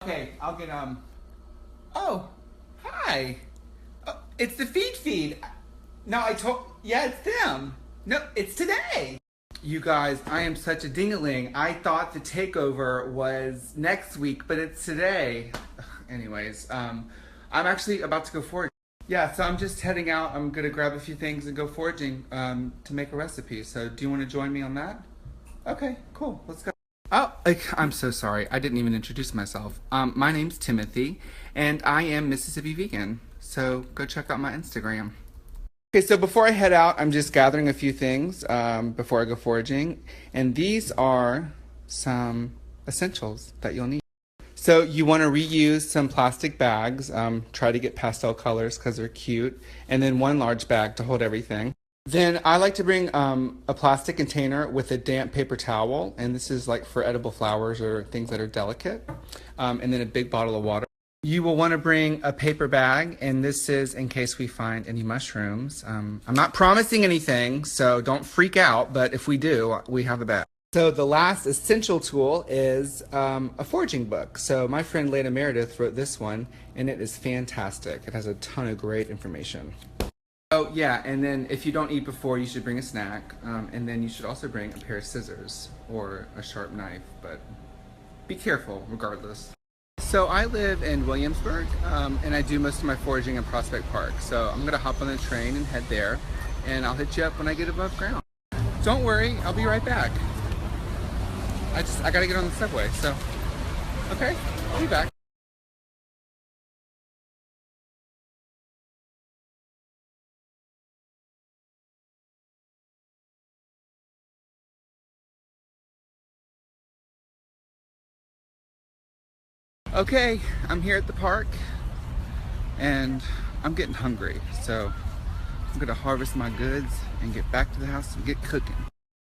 Okay, I'll get, oh, hi. Oh, it's the Feedfeed. No, yeah, it's them. No, it's today. You guys, I am such a ding-a-ling. I thought the takeover was next week, but it's today. Anyways, I'm actually about to go foraging. Yeah, so I'm just heading out. I'm gonna grab a few things and go foraging to make a recipe. So do you want to join me on that? Okay, cool. Let's go. Oh, I'm so sorry. I didn't even introduce myself. My name's Timothy, and I am Mississippi Vegan. So go check out my Instagram. Okay, so before I head out, I'm just gathering a few things before I go foraging. And these are some essentials that you'll need. So you want to reuse some plastic bags. Try to get pastel colors because they're cute. And then one large bag to hold everything. Then I like to bring a plastic container with a damp paper towel, and this is like for edible flowers or things that are delicate, and then a big bottle of water. You will want to bring a paper bag, and this is in case we find any mushrooms. I'm not promising anything, so don't freak out, but if we do, we have a bag. So the last essential tool is a foraging book. So my friend Lena Meredith wrote this one, and it is fantastic. It has a ton of great information. Oh yeah, and then if you don't eat before, you should bring a snack, and then you should also bring a pair of scissors or a sharp knife, but be careful regardless. So I live in Williamsburg, and I do most of my foraging in Prospect Park, so I'm gonna hop on the train and head there, and I'll hit you up when I get above ground. Don't worry, I'll be right back. I gotta get on the subway, so okay, I'll be back. Okay, I'm here at the park and I'm getting hungry, so I'm gonna harvest my goods and get back to the house and get cooking.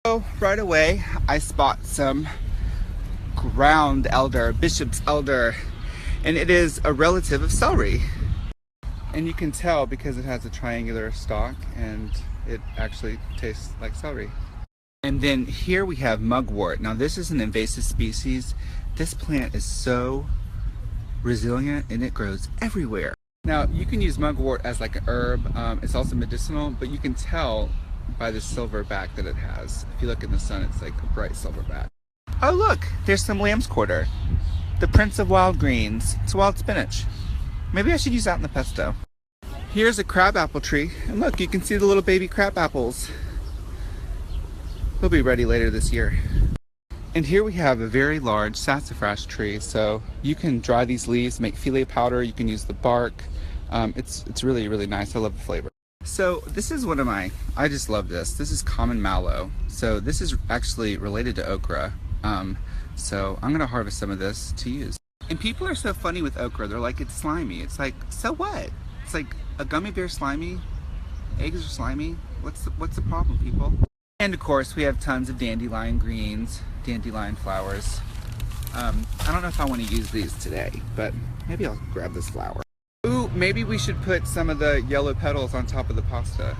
So right away, I spot some ground elder, bishop's elder, and it is a relative of celery. And you can tell because it has a triangular stalk and it actually tastes like celery. And then here we have mugwort. Now this is an invasive species. This plant is so resilient and it grows everywhere. Now you can use mugwort as like an herb. It's also medicinal, but you can tell by the silver back that it has. If you look in the sun, it's like a bright silver back. Oh look, there's some lamb's quarter. The prince of wild greens. It's wild spinach. Maybe I should use that in the pesto. Here's a crabapple tree, and look, you can see the little baby crab apples. They'll be ready later this year. And here we have a very large sassafras tree, so you can dry these leaves, make filet powder, you can use the bark. It's really, really nice. I love the flavor. So this is one of I just love this. This is common mallow. So this is actually related to okra. So I'm gonna harvest some of this to use. And people are so funny with okra. They're like, it's slimy. It's like, so what? It's like a gummy bear slimy, eggs are slimy. What's the problem, people? And of course, we have tons of dandelion greens, dandelion flowers. I don't know if I want to use these today, but maybe I'll grab this flower. Ooh, maybe we should put some of the yellow petals on top of the pasta.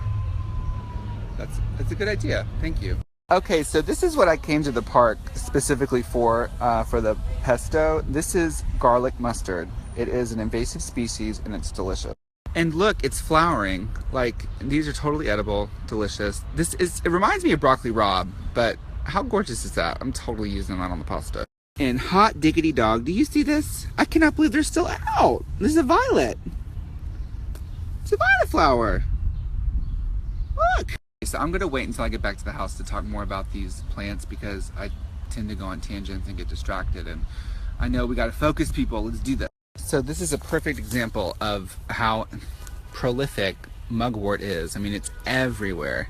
That's a good idea. Thank you. Okay, so this is what I came to the park specifically for the pesto. This is garlic mustard. It is an invasive species and it's delicious. And look, it's flowering. Like, these are totally edible, delicious. It reminds me of broccoli rabe, but how gorgeous is that? I'm totally using that on the pasta. And hot diggity dog, do you see this? I cannot believe they're still out. This is a violet. It's a violet flower. Look. So I'm gonna wait until I get back to the house to talk more about these plants because I tend to go on tangents and get distracted, and I know we gotta focus, people. Let's do that. So this is a perfect example of how prolific mugwort is. I mean, it's everywhere.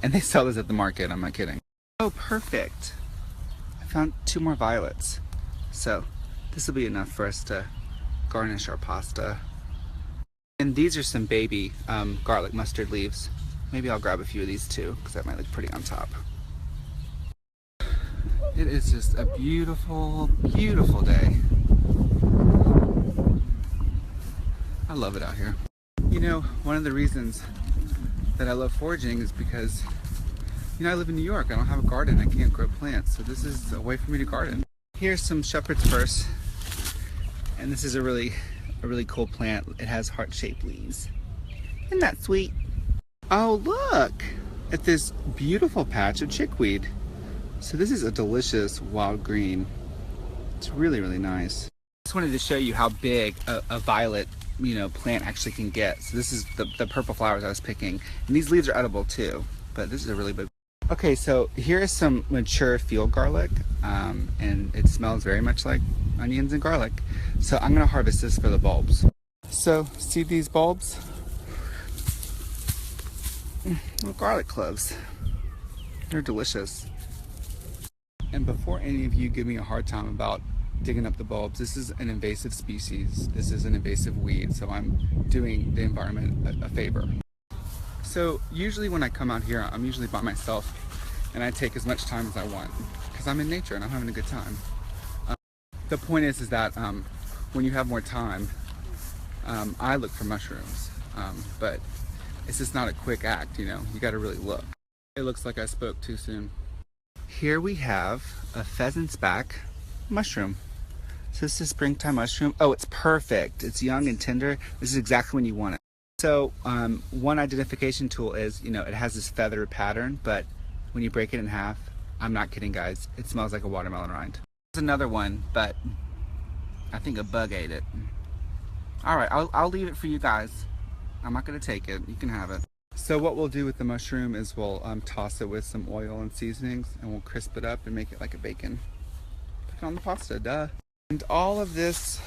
And they sell this at the market, I'm not kidding. Oh, perfect. I found 2 more violets. So this will be enough for us to garnish our pasta. And these are some baby garlic mustard leaves. Maybe I'll grab a few of these too, because that might look pretty on top. It is just a beautiful, beautiful day. I love it out here. You know, one of the reasons that I love foraging is because, you know, I live in New York. I don't have a garden. I can't grow plants. So this is a way for me to garden. Here's some shepherd's purse. And this is a really cool plant. It has heart-shaped leaves. Isn't that sweet? Oh, look at this beautiful patch of chickweed. So this is a delicious wild green. It's really, really nice. Just wanted to show you how big a violet, plant actually can get. So this is the purple flowers I was picking. And these leaves are edible too, but this is a really big. Okay, so here is some mature field garlic, and it smells very much like onions and garlic. So I'm gonna harvest this for the bulbs. So see these bulbs? Little garlic cloves. They're delicious. And before any of you give me a hard time about digging up the bulbs, this is an invasive species. This is an invasive weed, so I'm doing the environment a favor. So usually when I come out here, I'm usually by myself and I take as much time as I want because I'm in nature and I'm having a good time. The point is that when you have more time, I look for mushrooms, but it's just not a quick act, you gotta really look. It looks like I spoke too soon. Here we have a pheasant's back mushroom. So this is springtime mushroom. Oh, it's perfect. It's young and tender. This is exactly when you want it. So one identification tool is, it has this feathered pattern, but when you break it in half, I'm not kidding guys, it smells like a watermelon rind. There's another one, but I think a bug ate it. All right, I'll leave it for you guys. I'm not gonna take it, you can have it. So what we'll do with the mushroom is we'll toss it with some oil and seasonings and we'll crisp it up and make it like a bacon. Put it on the pasta, duh. And all of this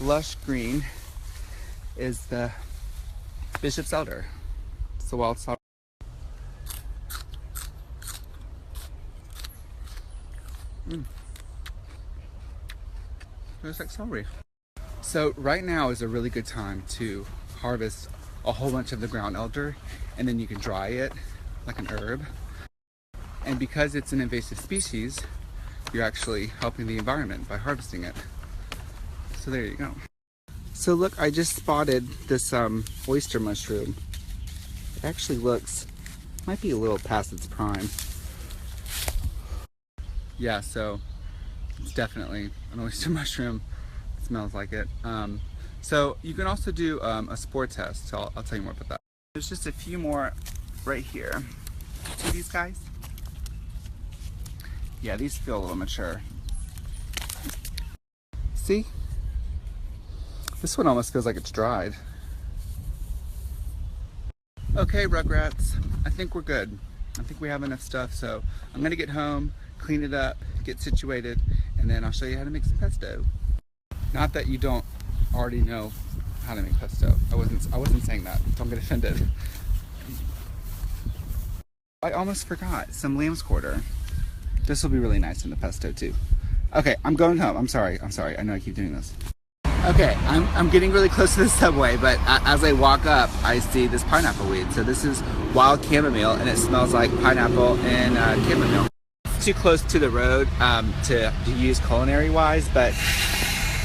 lush green is the bishop's elder. It's the wild celery. Tastes like celery. So right now is a really good time to harvest a whole bunch of the ground elder, and then you can dry it like an herb. And because it's an invasive species, you're actually helping the environment by harvesting it. So there you go. So look, I just spotted this oyster mushroom. It actually might be a little past its prime. Yeah, so it's definitely an oyster mushroom. It smells like it. So you can also do a spore test. So I'll tell you more about that. There's just a few more right here. See these guys? Yeah, these feel a little mature. See? This one almost feels like it's dried. Okay, Rugrats, I think we're good. I think we have enough stuff, so I'm gonna get home, clean it up, get situated, and then I'll show you how to make some pesto. Not that you don't already know how to make pesto. I wasn't saying that. Don't get offended. I almost forgot some lamb's quarter. This will be really nice in the pesto too. Okay, I'm going home. I'm sorry. I know I keep doing this. Okay, I'm getting really close to the subway, but as I walk up, I see this pineapple weed. So this is wild chamomile, and it smells like pineapple and chamomile. It's too close to the road to use culinary-wise, but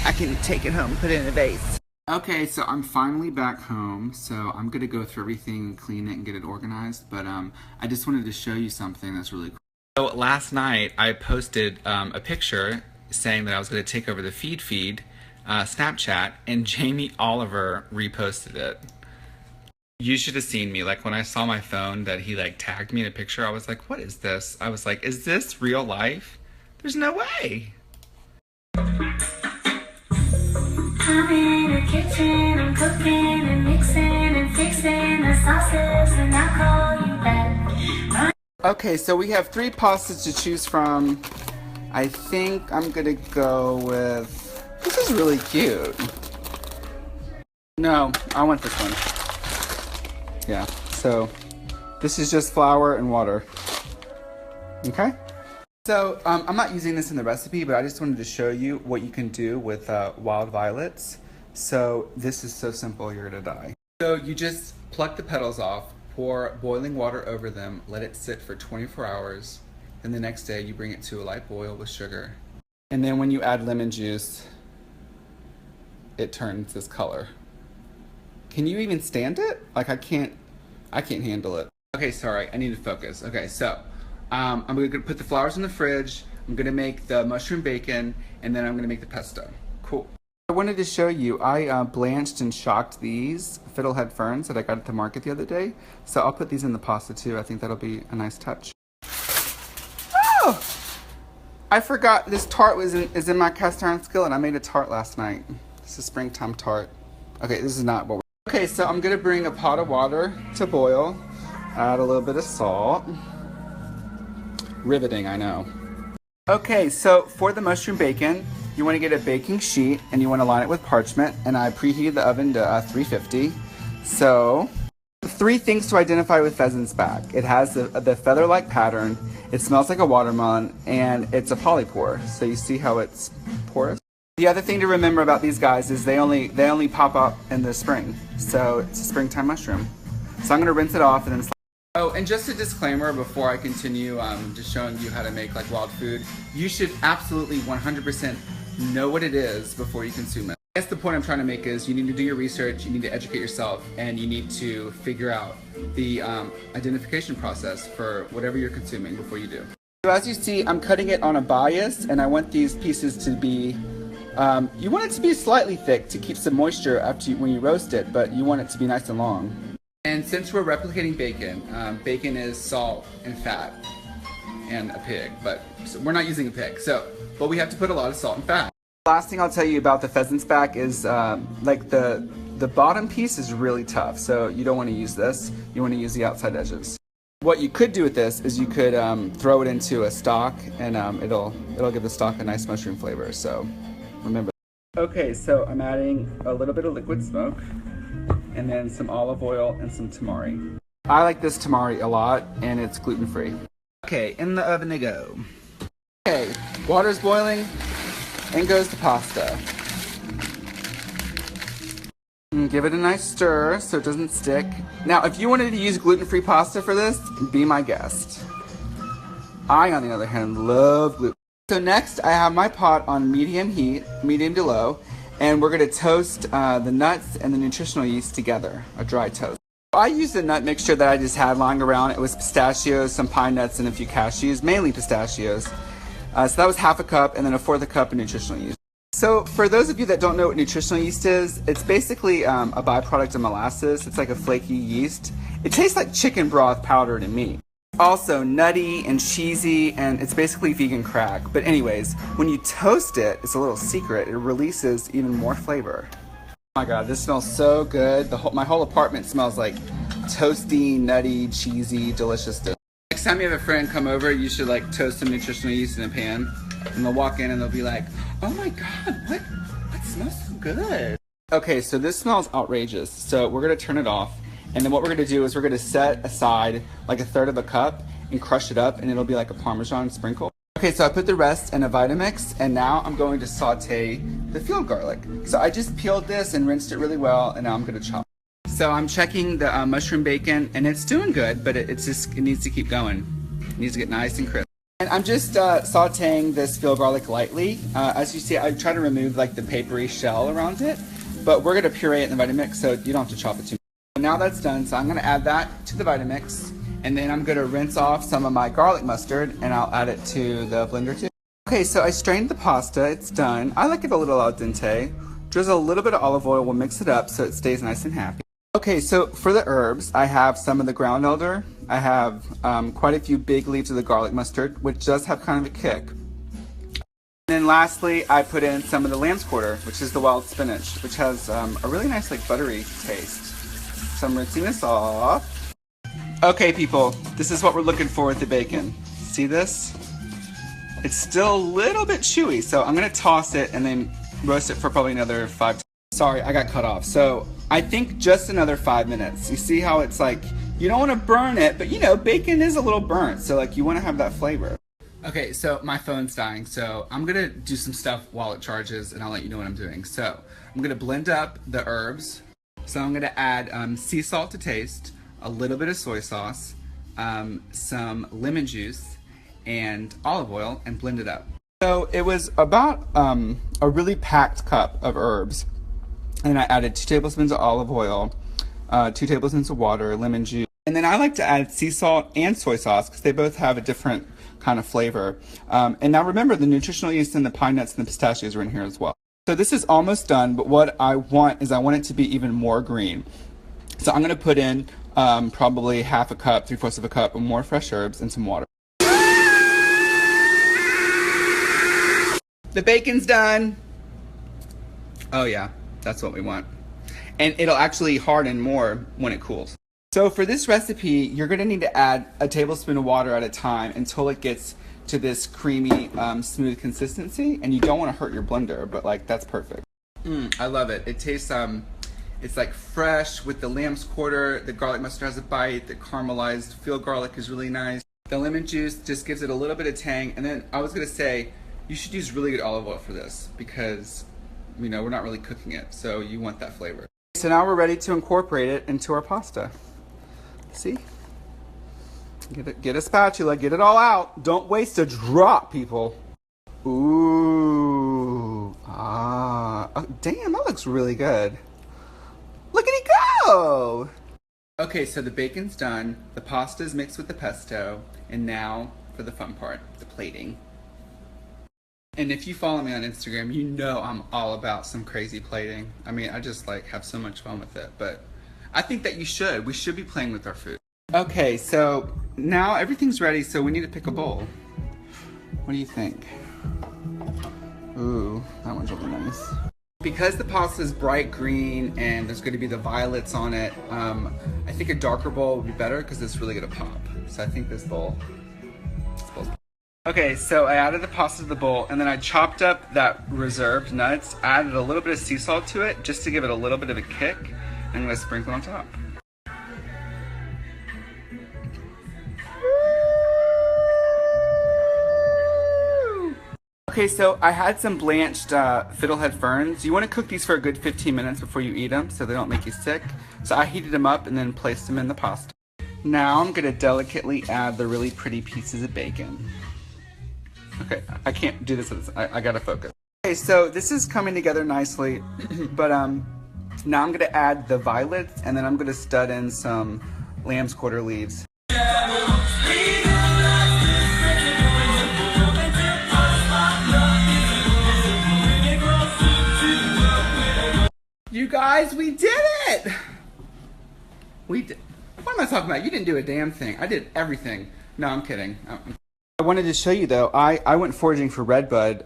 I can take it home and put it in a vase. Okay, so I'm finally back home, so I'm gonna go through everything and clean it and get it organized, but I just wanted to show you something that's really cool. So last night, I posted a picture saying that I was gonna take over the Feedfeed Snapchat, and Jamie Oliver reposted it. You should have seen me. Like when I saw my phone that he tagged me in a picture, I was like, what is this? I was like, is this real life? There's no way. I'm in the kitchen, I'm cooking and mixing and fixing the sauces, and I'll call you back. Okay, so we have 3 pastas to choose from. I think I'm gonna go with, this is really cute. No, I want this one. Yeah, so this is just flour and water. Okay? So I'm not using this in the recipe, but I just wanted to show you what you can do with wild violets. So this is so simple, you're gonna die. So you just pluck the petals off, pour boiling water over them, let it sit for 24 hours. Then the next day you bring it to a light boil with sugar. And then when you add lemon juice, it turns this color. Can you even stand it? Like I can't handle it. Okay, sorry, I need to focus. Okay, so I'm gonna put the flowers in the fridge, I'm gonna make the mushroom bacon, and then I'm gonna make the pesto. Cool. I wanted to show you, I blanched and shocked these fiddlehead ferns that I got at the market the other day. So I'll put these in the pasta too. I think that'll be a nice touch. Oh! I forgot this tart is in my cast iron skillet. I made a tart last night. This is springtime tart. Okay, this is not what we're... Okay, so I'm gonna bring a pot of water to boil. Add a little bit of salt. Riveting, I know. Okay, so for the mushroom bacon, you want to get a baking sheet and you want to line it with parchment, and I preheated the oven to 350. So, 3 things to identify with pheasant's back. It has the feather-like pattern, it smells like a watermelon, and it's a polypore. So you see how it's porous? The other thing to remember about these guys is they only pop up in the spring. So it's a springtime mushroom. So I'm going to rinse it off and then... Oh, and just a disclaimer before I continue just showing you how to make like wild food. You should absolutely 100% know what it is before you consume it. I guess the point I'm trying to make is you need to do your research, you need to educate yourself, and you need to figure out the identification process for whatever you're consuming before you do. So as you see, I'm cutting it on a bias, and I want these pieces to be, you want it to be slightly thick to keep some moisture when you roast it, but you want it to be nice and long. And since we're replicating bacon, bacon is salt and fat and a pig, but so we're not using a pig, but we have to put a lot of salt and fat. Last thing I'll tell you about the pheasant's back is like the bottom piece is really tough, so you don't want to use this. You want to use the outside edges. What you could do with this is you could throw it into a stock, and it'll give the stock a nice mushroom flavor, so remember. Okay, so I'm adding a little bit of liquid smoke, and then some olive oil and some tamari. I like this tamari a lot, and it's gluten-free. Okay, in the oven they go. Okay, water's boiling, and goes the pasta. And give it a nice stir so it doesn't stick. Now, if you wanted to use gluten-free pasta for this, be my guest. I, on the other hand, love gluten. So next, I have my pot on medium heat, medium to low, and we're gonna toast the nuts and the nutritional yeast together, a dry toast. I used the nut mixture that I just had lying around. It was pistachios, some pine nuts, and a few cashews, mainly pistachios. So that was half a cup, and then 1/4 cup of nutritional yeast. So for those of you that don't know what nutritional yeast is, it's basically a byproduct of molasses. It's like a flaky yeast. It tastes like chicken broth powdered in meat. Also nutty and cheesy, and it's basically vegan crack. But anyways, when you toast it, it's a little secret, it releases even more flavor. Oh my god, this smells so good. My whole apartment smells like toasty, nutty, cheesy deliciousness. Next time you have a friend come over, you should like toast some nutritional yeast in a pan, and they'll walk in and they'll be like, oh my god, what smells so good? Okay, so this smells outrageous. So we're gonna turn it off, and then what we're gonna do is we're gonna set aside like 1/3 cup and crush it up, and it'll be like a Parmesan sprinkle. Okay, so I put the rest in a Vitamix, and now I'm going to saute the field garlic. So I just peeled this and rinsed it really well, and now I'm gonna chop. So I'm checking the mushroom bacon, and it's doing good, but it needs to keep going. It needs to get nice and crisp. And I'm just sauteing this field garlic lightly. As you see, I try to remove like the papery shell around it, but we're gonna puree it in the Vitamix, so you don't have to chop it too much. Now that's done, so I'm gonna add that to the Vitamix, and then I'm gonna rinse off some of my garlic mustard, and I'll add it to the blender too. Okay, so I strained the pasta, it's done. I like it a little al dente. Drizzle a little bit of olive oil, we'll mix it up so it stays nice and happy. Okay, so for the herbs, I have some of the ground elder. I have quite a few big leaves of the garlic mustard, which does have kind of a kick. And then lastly, I put in some of the lamb's quarter, which is the wild spinach, which has a really nice like buttery taste. So I'm rinsing this off. Okay people, this is what we're looking for with the bacon. See this? It's still a little bit chewy, so I'm gonna toss it and then roast it for probably another 5 minutes. Sorry, I got cut off. So I think just another 5 minutes. You see how it's like, you don't want to burn it, but you know, bacon is a little burnt, so like you want to have that flavor. Okay, so my phone's dying, so I'm gonna do some stuff while it charges, and I'll let you know what I'm doing. So I'm gonna blend up the herbs. So I'm gonna add sea salt to taste, a little bit of soy sauce, some lemon juice, and olive oil, and blend it up. So it was about a really packed cup of herbs. And I added 2 tablespoons of olive oil, 2 tablespoons of water, lemon juice. And then I like to add sea salt and soy sauce because they both have a different kind of flavor. And now remember, the nutritional yeast and the pine nuts and the pistachios are in here as well. So this is almost done, but what I want is I want it to be even more green. So I'm gonna put in probably half a cup, 3/4 of a cup of more fresh herbs and some water. The bacon's done. Oh yeah, that's what we want. And it'll actually harden more when it cools. So for this recipe, you're gonna need to add a tablespoon of water at a time until it gets to this creamy, smooth consistency. And you don't wanna hurt your blender, but like, that's perfect. I love it. It tastes, it's like fresh with the lamb's quarter. The garlic mustard has a bite. The caramelized field garlic is really nice. The lemon juice just gives it a little bit of tang. And then I was gonna say, you should use really good olive oil for this because, you know, we're not really cooking it, so you want that flavor. So now we're ready to incorporate it into our pasta. See? Get a spatula, get it all out. Don't waste a drop, people. Ooh, oh, damn, that looks really good. Look at it go! Okay, so the bacon's done, the pasta's mixed with the pesto, and now for the fun part, the plating. And if you follow me on Instagram, you know I'm all about some crazy plating. I mean, I just like have so much fun with it, but I think that you should. We should be playing with our food. Okay, so now everything's ready, so we need to pick a bowl. What do you think? Ooh, that one's really nice. Because the pasta is bright green and there's going to be the violets on it, I think a darker bowl would be better because it's really going to pop. So I think this bowl's Okay, so I added the pasta to the bowl and then I chopped up that reserved nuts, added a little bit of sea salt to it just to give it a little bit of a kick. I'm going to sprinkle on top. Okay, so I had some blanched fiddlehead ferns. You want to cook these for a good 15 minutes before you eat them so they don't make you sick. So I heated them up and then placed them in the pasta. Now I'm going to delicately add the really pretty pieces of bacon. Okay, I can't do this. I gotta focus. Okay, so this is coming together nicely, but now I'm gonna add the violets and then I'm gonna stud in some lamb's quarter leaves. You guys, we did it! We did. What am I talking about? You didn't do a damn thing. I did everything. No, I'm kidding. I wanted to show you though, I went foraging for redbud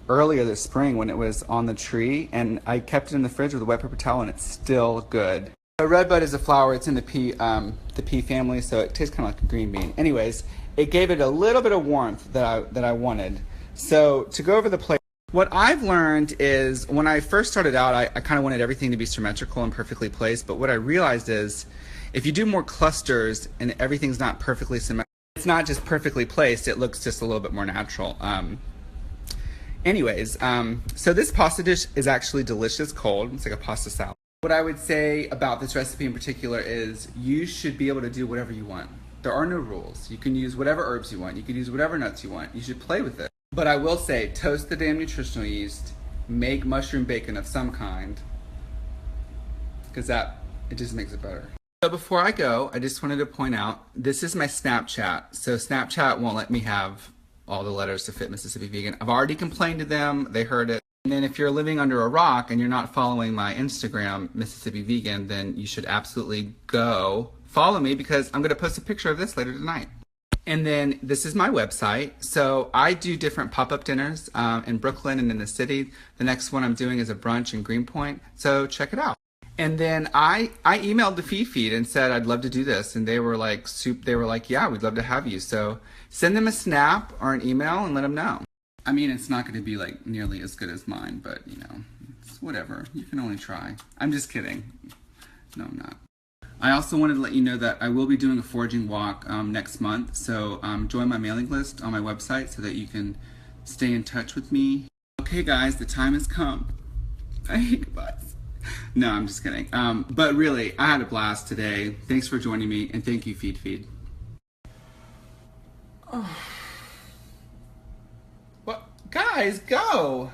earlier this spring when it was on the tree, and I kept it in the fridge with a wet paper towel and it's still good. A redbud is a flower, it's in the pea family, so it tastes kind of like a green bean. Anyways, it gave it a little bit of warmth that I wanted. So to go over the plate, what I've learned is when I first started out, I kind of wanted everything to be symmetrical and perfectly placed, but what I realized is if you do more clusters and everything's not perfectly symmetrical, it's not just perfectly placed, it looks just a little bit more natural. So this pasta dish is actually delicious cold. It's like a pasta salad. What I would say about this recipe in particular is you should be able to do whatever you want. There are no rules. You can use whatever herbs you want. You can use whatever nuts you want. You should play with it. But I will say, toast the damn nutritional yeast, make mushroom bacon of some kind, because it just makes it better. So before I go, I just wanted to point out, this is my Snapchat. So Snapchat won't let me have all the letters to fit Mississippi Vegan. I've already complained to them, they heard it. And then if you're living under a rock and you're not following my Instagram, Mississippi Vegan, then you should absolutely go follow me because I'm gonna post a picture of this later tonight. And then this is my website. So I do different pop-up dinners in Brooklyn and in the city. The next one I'm doing is a brunch in Greenpoint. So check it out. And then I emailed the Feedfeed and said I'd love to do this, and they were like, yeah, we'd love to have you. So send them a snap or an email and let them know. I mean, it's not going to be like nearly as good as mine, but you know, it's whatever. You can only try. I'm just kidding. No, I'm not. I also wanted to let you know that I will be doing a foraging walk next month. So join my mailing list on my website so that you can stay in touch with me. Okay, guys, the time has come. I hate goodbyes. No, I'm just kidding. But really, I had a blast today. Thanks for joining me, and thank you, Feedfeed. Oh. What? Guys, go!